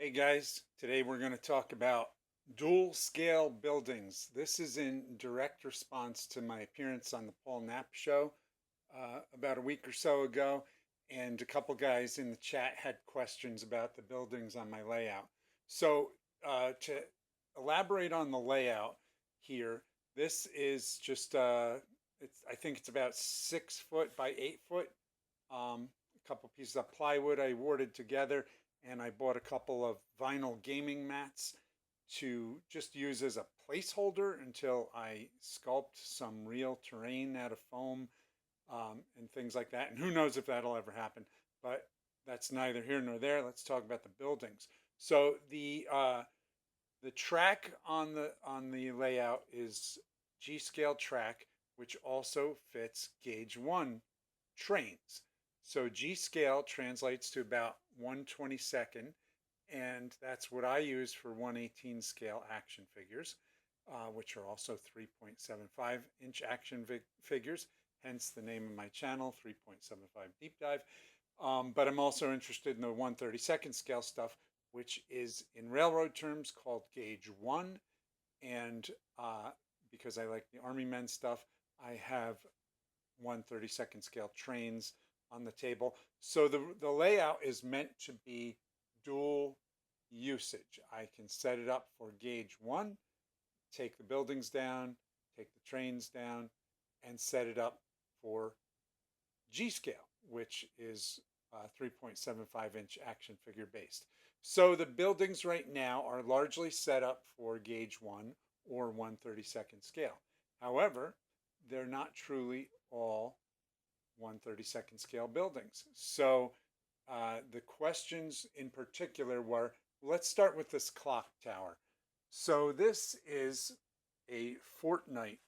Hey guys, today we're going to talk about dual scale buildings. This is in direct response to my appearance on the Paul Knapp show about a week or so ago, and a couple guys in the chat had questions about the buildings on my layout. So to elaborate on the layout here, this is just I think it's about 6 foot by 8 foot. A couple pieces of plywood I warded together, and I bought a couple of vinyl gaming mats to just use as a placeholder until I sculpt some real terrain out of foam and things like that. And who knows if that'll ever happen, but that's neither here nor there. Let's talk about the buildings. So the track on the layout is G-scale track, which also fits gauge 1 trains. So G scale translates to about 1/22nd, and that's what I use for 1/18 scale action figures, which are also 3.75-inch action figures, hence the name of my channel, 3.75 Deep Dive. But I'm also interested in the 1/32nd scale stuff, which is in railroad terms called gauge 1. And because I like the Army men stuff, I have 1/32nd scale trains on the table. So the layout is meant to be dual usage. I can set it up for gauge 1, take the buildings down, take the trains down, and set it up for G scale, which is 3.75-inch action figure based. So the buildings right now are largely set up for gauge 1 or 1/32nd scale. However, they're not truly all 1/32nd scale buildings. So the questions in particular were, let's start with this clock tower. So this is a Fortnite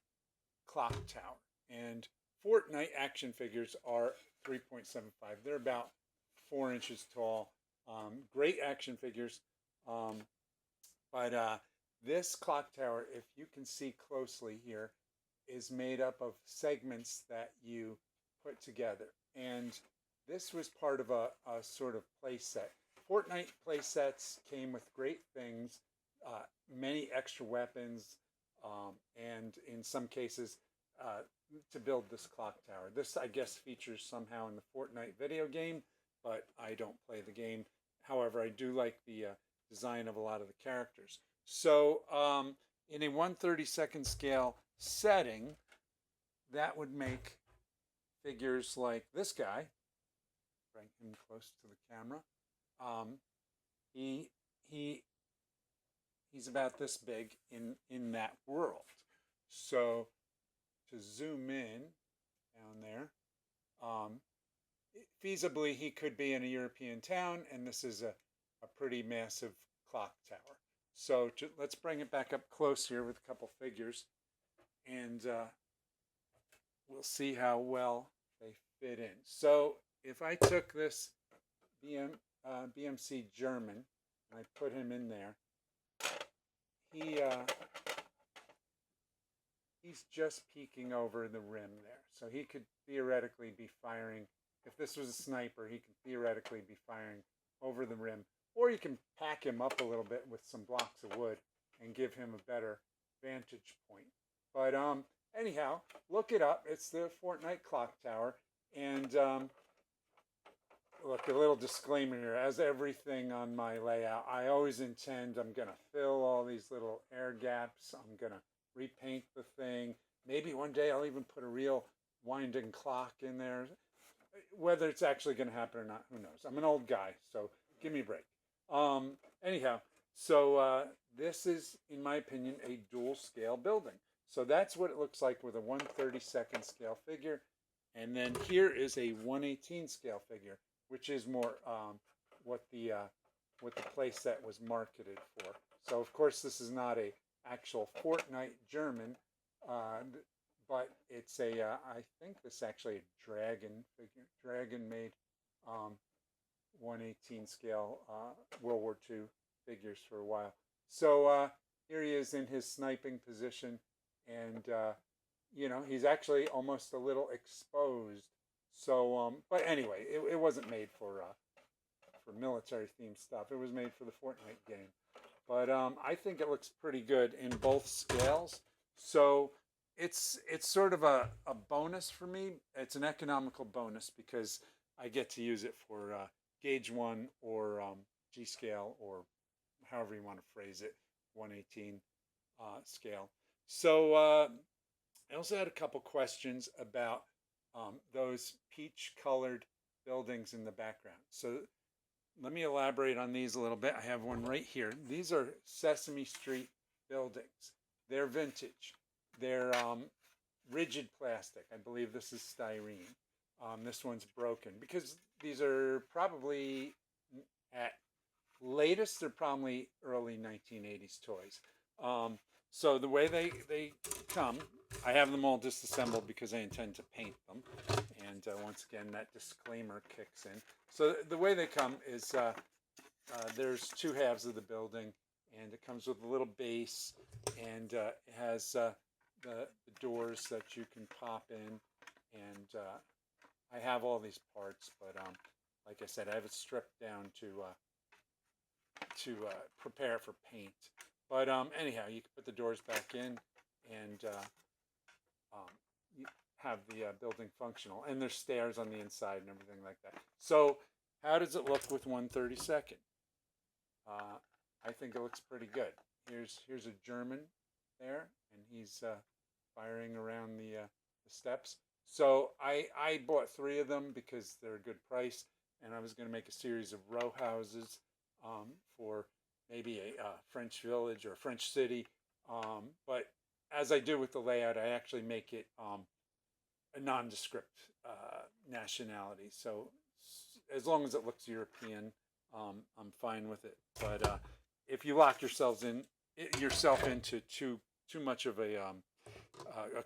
clock tower, and Fortnite action figures are 3.75. They're about 4 inches tall. Great action figures. But this clock tower, if you can see closely here, is made up of segments that you put together. And this was part of a sort of play set. Fortnite play sets came with great things, many extra weapons, and in some cases, to build this clock tower. This, I guess, features somehow in the Fortnite video game, but I don't play the game. However, I do like the design of a lot of the characters. So in a 1/32nd scale setting, that would make figures like this guy, bring him close to the camera. Um, he he he's about this big in that world. So to zoom in down there, um, feasibly he could be in a European town, and this is a pretty massive clock tower. So let's bring it back up close here with a couple figures, and we'll see how well they fit in. So if I took this BMC German and I put him in there, he's just peeking over the rim there. So he could theoretically be firing, if this was a sniper, he could theoretically be firing over the rim. Or you can pack him up a little bit with some blocks of wood and give him a better vantage point. But anyhow, look it up. It's the Fortnite clock tower. And look, a little disclaimer here. As everything on my layout, I always intend I'm going to fill all these little air gaps. I'm going to repaint the thing. Maybe one day I'll even put a real winding clock in there. Whether it's actually going to happen or not, who knows? I'm an old guy, so give me a break. Anyhow, so this is, in my opinion, a dual scale building. So that's what it looks like with a 1/32nd scale figure. And then here is a 1/18 scale figure, which is more what the play set was marketed for. So of course this is not a actual Fortnite German, but it's a I think this is actually a dragon figure. Dragon made 1/18 scale World War II figures for a while. So here he is in his sniping position, and you know, he's actually almost a little exposed. So, but anyway, it wasn't made for for military themed stuff. It was made for the Fortnite game. But I think it looks pretty good in both scales. So it's sort of a bonus for me. It's an economical bonus because I get to use it for gauge 1 or G scale, or however you want to phrase it, 118 scale. So I also had a couple questions about those peach colored buildings in the background. So let me elaborate on these a little bit. I have one right here. These are Sesame Street buildings. They're vintage. They're rigid plastic. I believe this is styrene. This one's broken because these are probably, at latest, they're probably early 1980s toys. So the way they come, I have them all disassembled because I intend to paint them. And once again, that disclaimer kicks in. So the way they come is there's two halves of the building, and it comes with a little base, and it has the doors that you can pop in. And I have all these parts, but like I said, I have it stripped down to prepare for paint. But anyhow, you can put the doors back in, and you have the building functional. And there's stairs on the inside and everything like that. So how does it look with 1/32? I think it looks pretty good. Here's a German there, and he's firing around the steps. So I bought 3 of them because they're a good price, and I was going to make a series of row houses for maybe a French village or a French city. But as I do with the layout, I actually make it a nondescript nationality. So as long as it looks European, I'm fine with it. But if you lock yourself into too much of a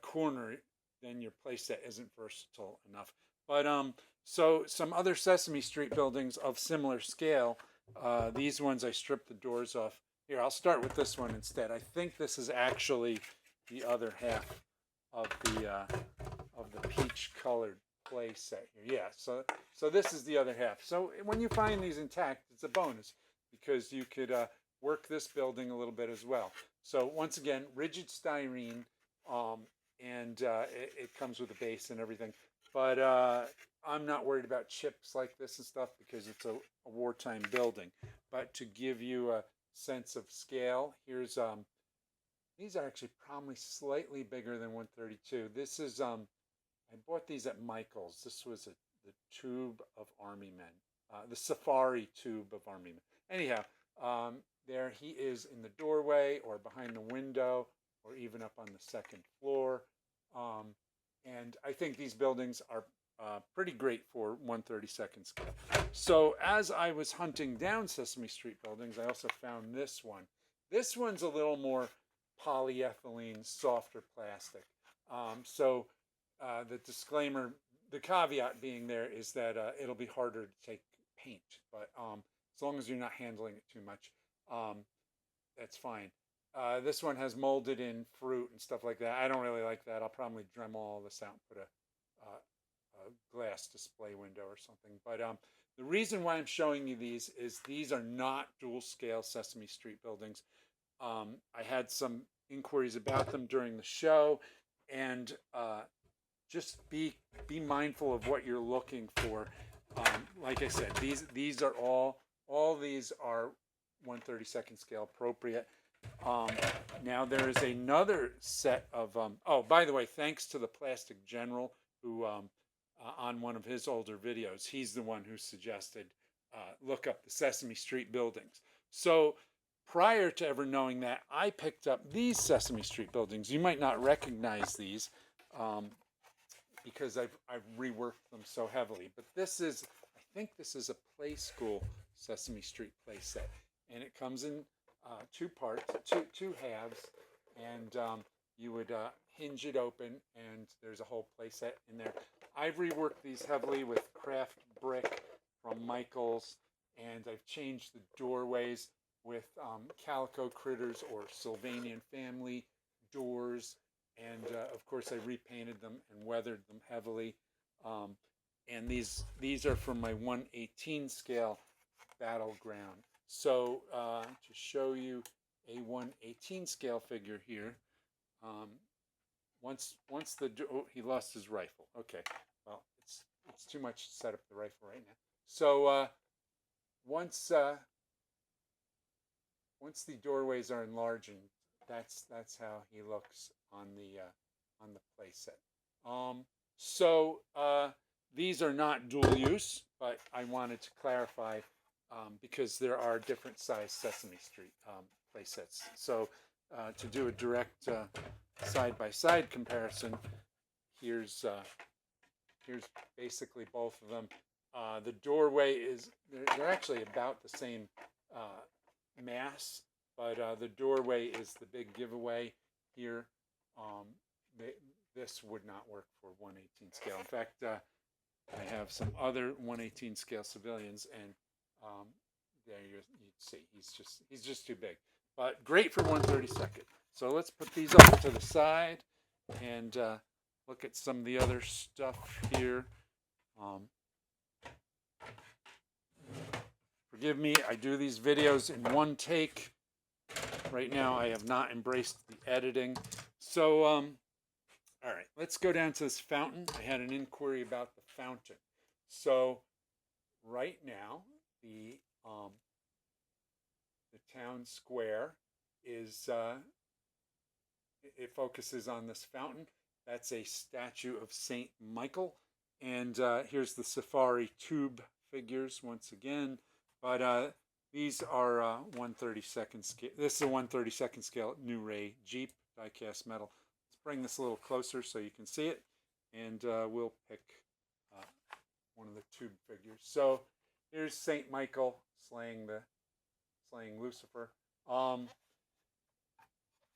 corner, then your playset isn't versatile enough. But so some other Sesame Street buildings of similar scale. These ones I stripped the doors off. Here, I'll start with this one instead. I think this is actually the other half of the peach colored play set here. Yeah, so this is the other half. So when you find these intact, it's a bonus because you could work this building a little bit as well. So once again, rigid styrene, and it comes with a base and everything. But I'm not worried about chips like this and stuff because it's a wartime building. But to give you a sense of scale, here's these are actually probably slightly bigger than 1/32. This is I bought these at Michael's. This was the tube of Army Men, the safari tube of Army Men. Anyhow, there he is in the doorway or behind the window or even up on the second floor. And I think these buildings are pretty great for 1/32 scale. So as I was hunting down Sesame Street buildings, I also found this one. This one's a little more polyethylene, softer plastic. So the disclaimer, the caveat being there is that it'll be harder to take paint, but as long as you're not handling it too much, that's fine. This one has molded in fruit and stuff like that. I don't really like that. I'll probably Dremel all this out and put a glass display window or something. But the reason why I'm showing you these is these are not dual scale Sesame Street buildings. I had some inquiries about them during the show, and just be mindful of what you're looking for. Like I said, these are all these are 1/32 scale appropriate. Now there is another set of oh, by the way, thanks to the Plastic General, who on one of his older videos, he's the one who suggested look up the Sesame Street buildings. So prior to ever knowing that, I picked up these Sesame Street buildings. You might not recognize these because I've reworked them so heavily, but this is, I think this is a Play School Sesame Street play set, and it comes in 2 parts, two halves, and you would hinge it open, and there's a whole play set in there. I've reworked these heavily with craft brick from Michael's, and I've changed the doorways with Calico Critters or Sylvanian Family doors, and of course I repainted them and weathered them heavily. And these are from my 1/18 scale battleground. So to show you a 1/18 scale figure here, um, once the he lost his rifle. Okay, well it's too much to set up the rifle right now. So once once the doorways are enlarging, that's how he looks on the playset. So these are not dual use, but I wanted to clarify because there are different size Sesame Street play sets. So to do a direct side-by-side comparison, here's here's basically both of them. The doorway is they're actually about the same mass, but the doorway is the big giveaway here. Um, they, this would not work for 1/18 scale. In fact, I have some other 1/18 scale civilians, and there you see he's just too big, but great for 1/32. So let's put these off to the side and look at some of the other stuff here. Forgive me, I do these videos in one take. Right now I have not embraced the editing. So all right, let's go down to this fountain. I had an inquiry about the fountain. So right now the town square is it focuses on this fountain. That's a statue of Saint Michael, and here's the safari tube figures once again. But these are 1/32 scale. This is a 1/32 scale New Ray Jeep die-cast metal. Let's bring this a little closer so you can see it, and we'll pick one of the tube figures. So here's Saint Michael slaying Lucifer.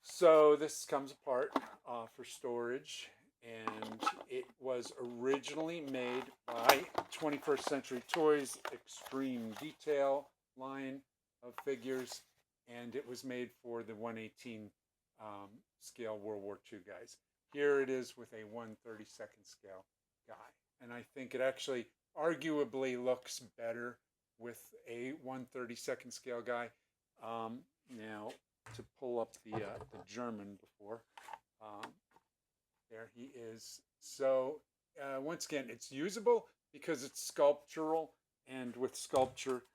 So this comes apart for storage, and it was originally made by 21st Century Toys Extreme Detail line of figures, and it was made for the 1/18 scale World War II guys. Here it is with a 1/32 scale guy, and I think it actually arguably looks better with a 1/32 scale guy. Now, to pull up the German before, there he is. So once again, it's usable because it's sculptural, and with sculpture,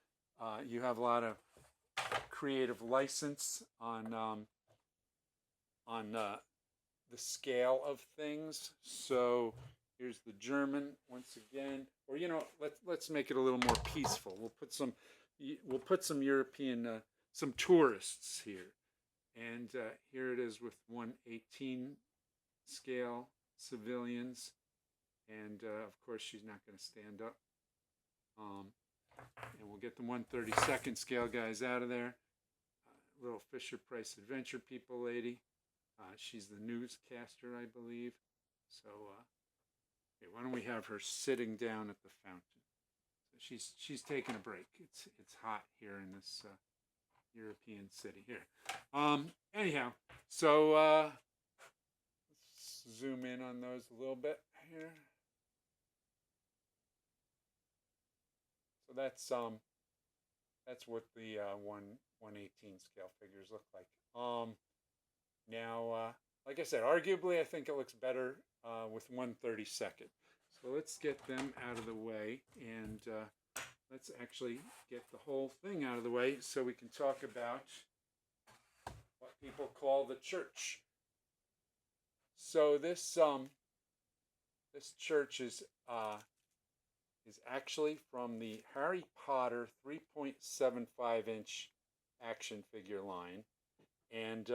you have a lot of creative license on the scale of things. So here's the German once again, or let's make it a little more peaceful. We'll put some European, some tourists here, and here it is with 1/18 scale civilians, and of course she's not going to stand up. And we'll get the 1/32 scale guys out of there. Little Fisher Price Adventure People lady. She's the newscaster, I believe. So okay, why don't we have her sitting down at the fountain? So she's taking a break. It's hot here in this European city here. Anyhow, so let's zoom in on those a little bit here. So that's what the 1/18 scale figures look like. Now, like I said, arguably I think it looks better with 1/32. So let's get them out of the way, and let's actually get the whole thing out of the way so we can talk about what people call the church. So this church is actually from the Harry Potter 3.75-inch action figure line, and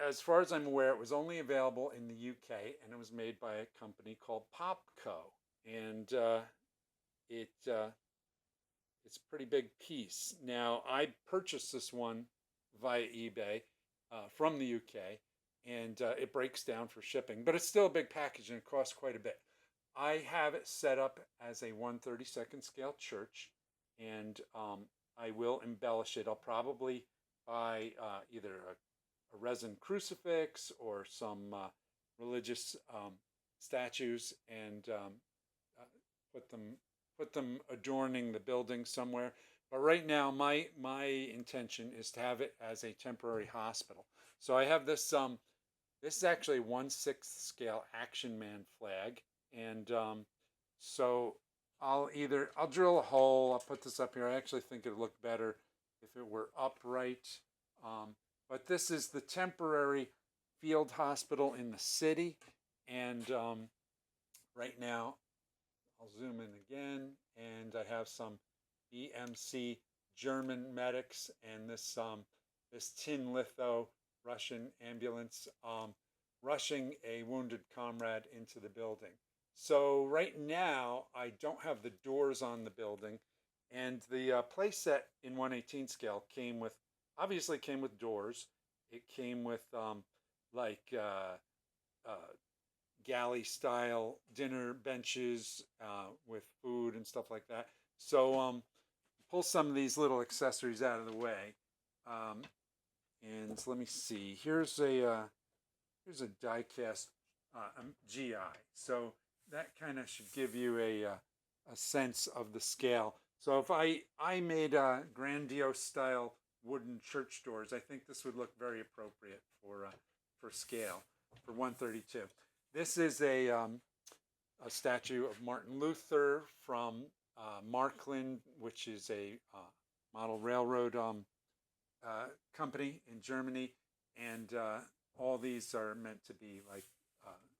as far as I'm aware, it was only available in the UK, and it was made by a company called Popco, and it's a pretty big piece. Now, I purchased this one via eBay from the UK, and it breaks down for shipping, but it's still a big package, and it costs quite a bit. I have it set up as a 1/32 scale church, and I will embellish it. I'll probably buy either a resin crucifix or some religious statues and put them put them adorning the building somewhere. But right now, my intention is to have it as a temporary hospital. So I have this this is actually 1/6 scale Action Man flag, and so I'll drill a hole. I'll put this up here. I actually think it'd look better if it were upright. Um, but this is the temporary field hospital in the city, and right now I'll zoom in again, and I have some BMC German medics and this tin litho Russian ambulance rushing a wounded comrade into the building. So right now I don't have the doors on the building, and the playset in 1/18 scale obviously came with doors. It came with like galley style dinner benches with food and stuff like that. So pull some of these little accessories out of the way. And let me see. Here's a die-cast GI. So that kind of should give you a sense of the scale. So if I made grandiose style wooden church doors, I think this would look very appropriate for scale for 132. This is a statue of Martin Luther from Markland, which is a model railroad company in Germany, and all these are meant to be like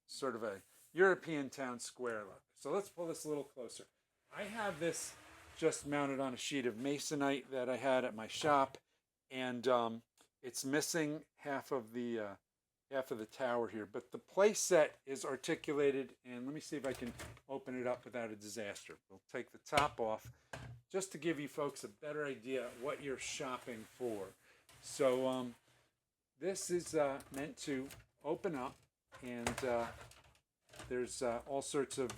sort of a European town square look. So let's pull this a little closer. I have this just mounted on a sheet of masonite that I had at my shop, and it's missing half of the tower here, but the play set is articulated, and let me see if I can open it up without a disaster. We'll take the top off just to give you folks a better idea what you're shopping for. So this is meant to open up, and there's all sorts of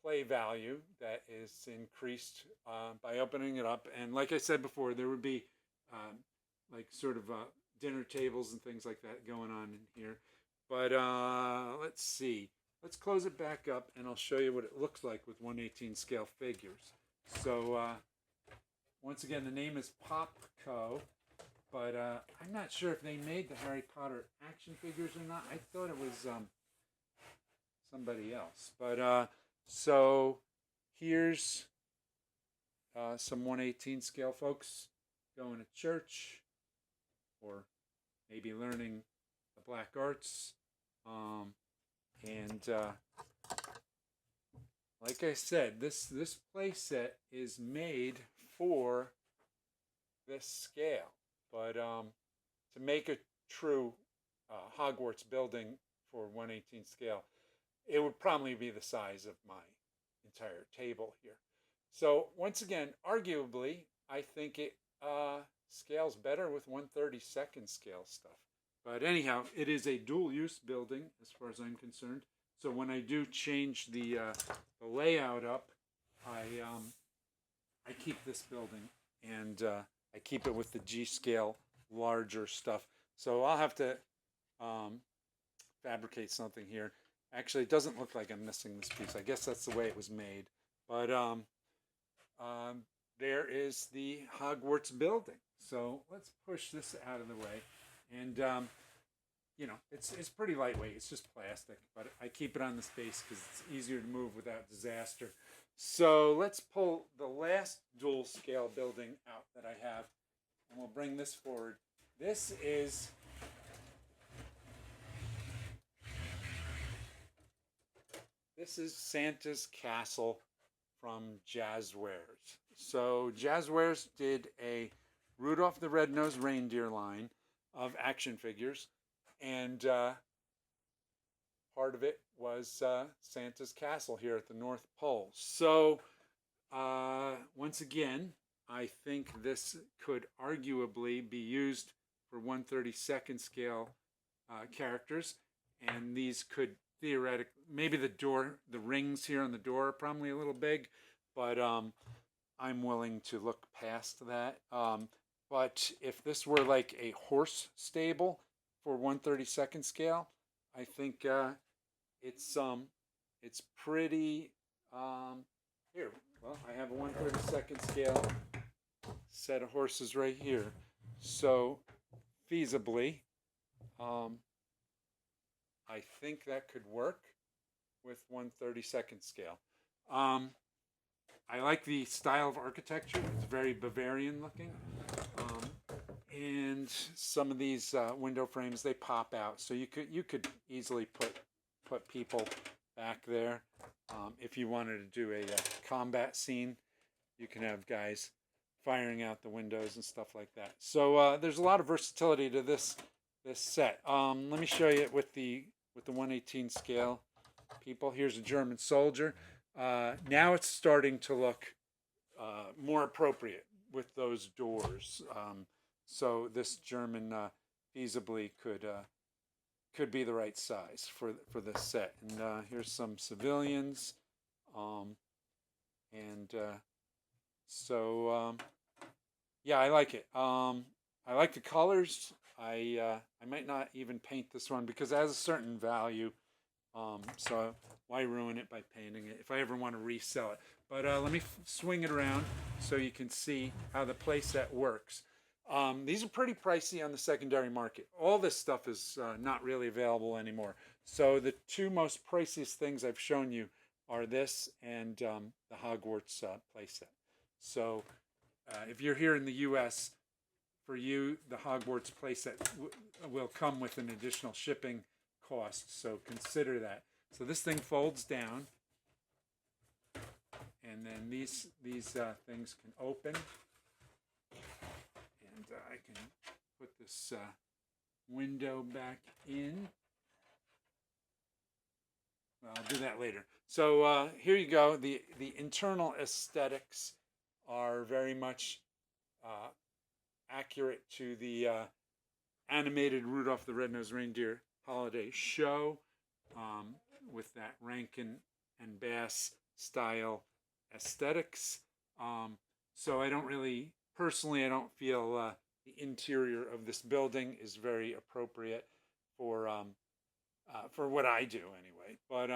play value that is increased by opening it up. And like I said before, there would be like sort of dinner tables and things like that going on in here. But let's see. Let's close it back up, and I'll show you what it looks like with 1/18 scale figures. So once again, the name is Popco, but I'm not sure if they made the Harry Potter action figures or not. I thought it was somebody else. But so here's some 1/18 scale folks going to church, or maybe learning the black arts. And like I said, this play set is made for this scale. But to make a true Hogwarts building for 1/18 scale, it would probably be the size of my entire table here. So once again, arguably, I think it scales better with 1/32 scale stuff. But anyhow, it is a dual use building as far as I'm concerned. So when I do change the layout up, I keep this building, and I keep it with the G scale larger stuff. So I'll have to fabricate something here. Actually, it doesn't look like I'm missing this piece. I guess that's the way it was made. But there is the Hogwarts building. So let's push this out of the way. And, you know, it's pretty lightweight. It's just plastic. But I keep it on the space because it's easier to move without disaster. So let's pull the last dual scale building out that I have. And we'll bring this forward. This is Santa's Castle from Jazzwares. So Jazzwares did a Rudolph the Red-Nosed Reindeer line of action figures, and part of it was Santa's Castle here at the North Pole. So once again, I think this could arguably be used for 1/32 scale characters, and these could theoretically, maybe the rings here on the door are probably a little big, but I'm willing to look past that. But if this were like a horse stable for 1/32 scale, I think it's It's pretty, here, well, I have a 1/32 scale set of horses right here. So feasibly, um, I think that could work with 1/32 scale. Um, I like the style of architecture. It's very Bavarian looking. Um, and some of these window frames, they pop out. So you could easily put people back there. If you wanted to do a combat scene, you can have guys firing out the windows and stuff like that. So there's a lot of versatility to this set. Let me show you it with the 1/18 scale. People, here's a German soldier. Now it's starting to look more appropriate with those doors. So this German feasibly could be the right size for this set. And here's some civilians, and so yeah, I like it. I like the colors. I might not even paint this one because it has a certain value. So why ruin it by painting it if I ever want to resell it? But let me swing it around so you can see how the playset works. These are pretty pricey on the secondary market. All this stuff is not really available anymore. So the two most priciest things I've shown you are this and the Hogwarts playset. So if you're here in the U.S., for you, the Hogwarts playset will come with an additional shipping cost. So consider that. So this thing folds down, and then these things can open. And I can put this window back in. Well, I'll do that later. So here you go. The internal aesthetics are very much accurate to the animated Rudolph the Red-Nosed Reindeer holiday show, with that Rankin and Bass style aesthetics. So I don't really, personally, I don't feel the interior of this building is very appropriate for what I do anyway. But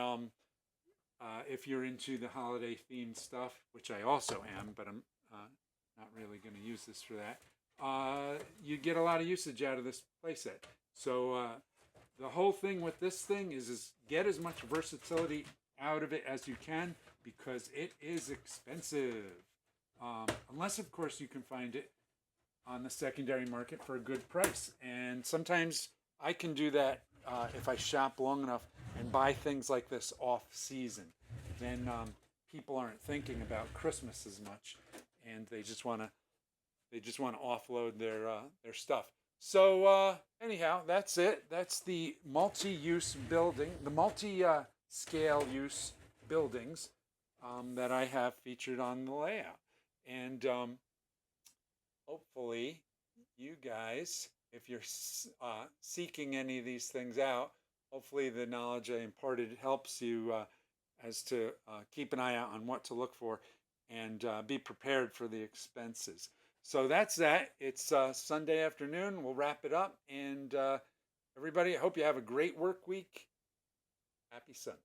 if you're into the holiday themed stuff, which I also am, but I'm not really going to use this for that, you get a lot of usage out of this playset. So the whole thing with this thing is get as much versatility out of it as you can, because it is expensive. Unless, of course, you can find it on the secondary market for a good price. And sometimes I can do that if I shop long enough and buy things like this off season. Then people aren't thinking about Christmas as much, and they just want to offload their stuff. So anyhow, that's it. That's the multi-use building, the multi-scale use buildings that I have featured on the layout. And hopefully you guys, if you're seeking any of these things out, hopefully the knowledge I imparted helps you as to keep an eye out on what to look for and be prepared for the expenses. So that's that. It's Sunday afternoon. We'll wrap it up. And everybody, I hope you have a great work week. Happy Sunday.